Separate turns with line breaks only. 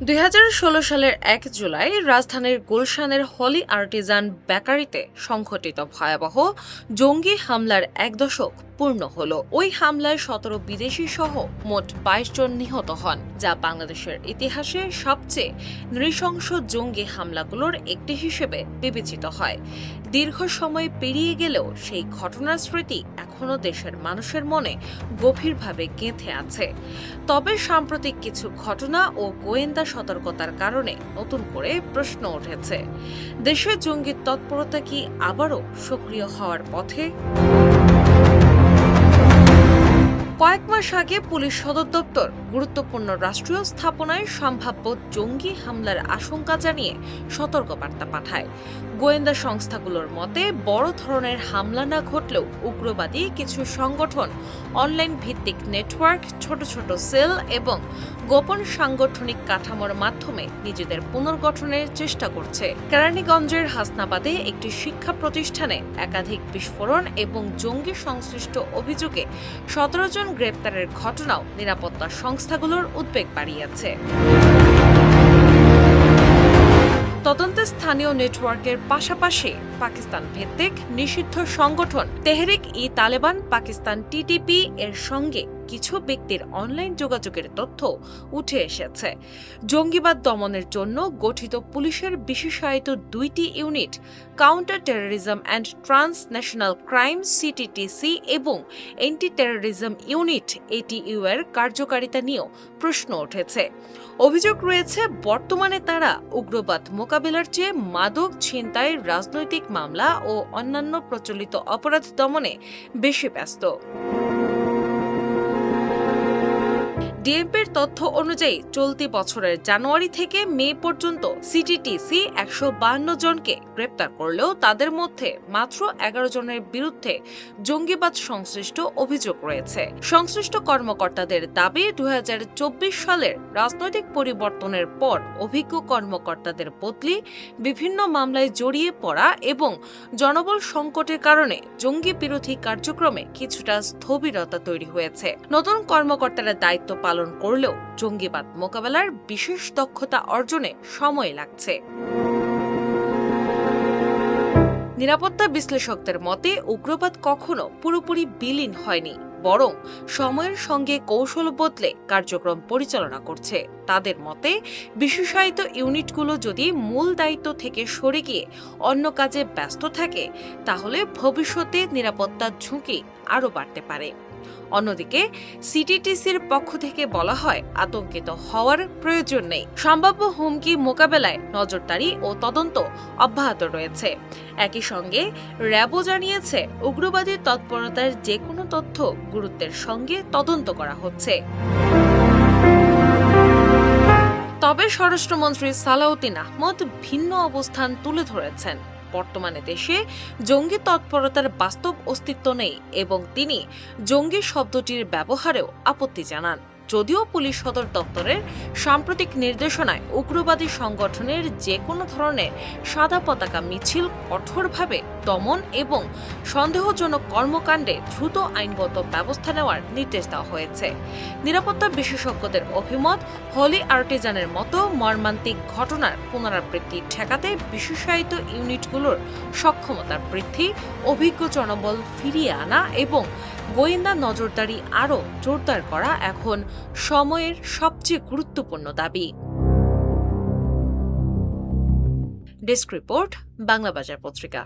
2016 সালের 1 জুলাই রাজধানীর গুলশানের হলি আর্টিজান বেকারিতে সংঘটিত ভয়াবহ জঙ্গি হামলার 1 দশক পূর্ণ হল। ওই হামলায় 17 বিদেশি সহ মোট 22 জন নিহত হন, যা বাংলাদেশের ইতিহাসে সবচেয়ে নৃশংস জঙ্গি হামলাগুলোর একটি হিসেবে বিবেচিত হয়। দীর্ঘ সময় পেরিয়ে গেলেও সেই ঘটনার স্মৃতি এখনও দেশের মানুষের মনে গভীরভাবে গেঁথে আছে। তবে সাম্প্রতিক কিছু ঘটনা ও গোয়েন্দা সতর্কতার কারণে নতুন করে প্রশ্ন উঠেছে, দেশে জঙ্গি তৎপরতা কি আবারও সক্রিয় হওয়ার পথে? কয়েক মাস আগে পুলিশ সদর দপ্তর গুরুত্বপূর্ণ রাষ্ট্রীয় স্থাপনায় সম্ভাব্য জঙ্গি হামলার আশঙ্কা জানিয়ে সতর্কবার্তা পাঠায়। গোয়েন্দা সংস্থাগুলোর মতে বড় ধরনের হামলা না ঘটলেও উগ্রবাদী কিছু সংগঠন অনলাইন ভিত্তিক নেটওয়ার্ক, ছোট ছোট সেল এবং গোপন সাংগঠনিক কাঠামোর মাধ্যমে নিজেদের পুনর্গঠনের চেষ্টা করছে। কেরানীগঞ্জের হাসনাবাদে একটি শিক্ষা প্রতিষ্ঠানে একাধিক বিস্ফোরণ এবং জঙ্গি সংশ্লিষ্ট অভিযোগে 17 জন গ্রেপ্তারের ঘটনাও নিরাপত্তা সংস্থাগুলোর উদ্বেগ বাড়িয়েছে। তদন্তে স্থানীয় নেটওয়ার্কের পাশাপাশি পাকিস্তান ভিত্তিক নিষিদ্ধ সংগঠন তেহরিক-ই-তালেবান পাকিস্তান (TTP) এর সঙ্গে কিছু ব্যক্তির অনলাইন যোগাযোগের তথ্য উঠে এসেছে। জঙ্গিবাদ দমনের জন্য গঠিত পুলিশের বিশেষায়িত 2টি unit, counter terrorism and transnational crime (CTTC) এবং অ্যান্টি টেরোরিজম ইউনিট (ATU) এর কার্যকারিতা নিয়েও প্রশ্ন উঠেছে। অভিযোগ রয়েছে, বর্তমানে তারা উগ্রবাদ মোকাবিলার চেয়ে মাদক, ছিনতাই, রাজনৈতিক মামলা ও অন্যান্য প্রচলিত অপরাধ দমনে বেশি ব্যস্ত। ডিএমপির তথ্য অনুযায়ী চলতি বছরের জানুয়ারি থেকে মে পর্যন্ত CTTC 152 জনকে গ্রেপ্তার করলেও তাদের মধ্যে মাত্র 11 জনের বিরুদ্ধে জঙ্গিবাদ সংশ্লিষ্ট অভিযোগ রয়েছে। সংশ্লিষ্ট কর্মকর্তাদের দাবি, 2024 সালের রাজনৈতিক পরিবর্তনের পর অভিজ্ঞ কর্মকর্তাদের বদলি, বিভিন্ন মামলায় জড়িয়ে পড়া এবং জনবল সংকটের কারণে জঙ্গি বিরোধী কার্যক্রমে কিছুটা স্থবিরতা তৈরি হয়েছে। নতুন কর্মকর্তারা দায়িত্ব পালন করলেও জঙ্গিবাদ মোকাবেলার বিশেষ দক্ষতা অর্জনে সময় লাগছে। নিরাপত্তা বিশ্লেষকদের মতে উগ্রবাদ কখনো পুরোপুরি বিলীন হয়নি, বরং সময়ের সঙ্গে কৌশল বদলে কার্যক্রম পরিচালনা করছে। তাদের মতে বিশেষায়িত ইউনিটগুলো যদি মূল দায়িত্ব থেকে সরে গিয়ে অন্য কাজে ব্যস্ত থাকে, তাহলে ভবিষ্যতে নিরাপত্তার ঝুঁকি আরও বাড়তে পারে। অন্যদিকে CTTCর পক্ষ থেকে বলা হয়, আতঙ্কিত হওয়ার প্রয়োজন নেই, সম্ভাব্য হুমকি মোকাবেলায় নজরদারি ও তদন্ত অব্যাহত রয়েছে। একই সঙ্গে র্যাবও জানিয়েছে, উগ্রবাদী তৎপরতার যে কোনো তথ্য গুরুত্বের সঙ্গে তদন্ত করা হচ্ছে। তবে স্বরাষ্ট্রমন্ত্রী সালাউদ্দিন আহমদ ভিন্ন অবস্থান তুলে ধরেছেন। বর্তমানে দেশে জঙ্গি তৎপরতার বাস্তব অস্তিত্ব নেই এবং তিনি জঙ্গি শব্দটির ব্যবহারেও আপত্তি জানান। যদিও পুলিশ সদর দপ্তরের সাম্প্রতিক নির্দেশনায় উগ্রবাদী সংগঠনের যে কোনো ধরনের সাদা পতাকা মিছিল কঠোরভাবে দমন এবং সন্দেহজনক কর্মকাণ্ডে দ্রুত আইনগত ব্যবস্থা নেওয়ার নির্দেশ দেওয়া হয়েছে। নিরাপত্তা বিশেষজ্ঞদের অভিমত, হলি আর্টিজানের মতো মর্মান্তিক ঘটনার পুনরাবৃত্তি ঠেকাতে বিশেষায়িত ইউনিটগুলোর সক্ষমতা বৃদ্ধি, অভিজ্ঞ জনবল ফিরিয়ে আনা এবং গোয়েন্দা নজরদারি আরও জোরদার করা এখন সময়ের সবচেয়ে গুরুত্বপূর্ণ দাবি। ডেস্ক রিপোর্ট, বাংলা বাজার পত্রিকা।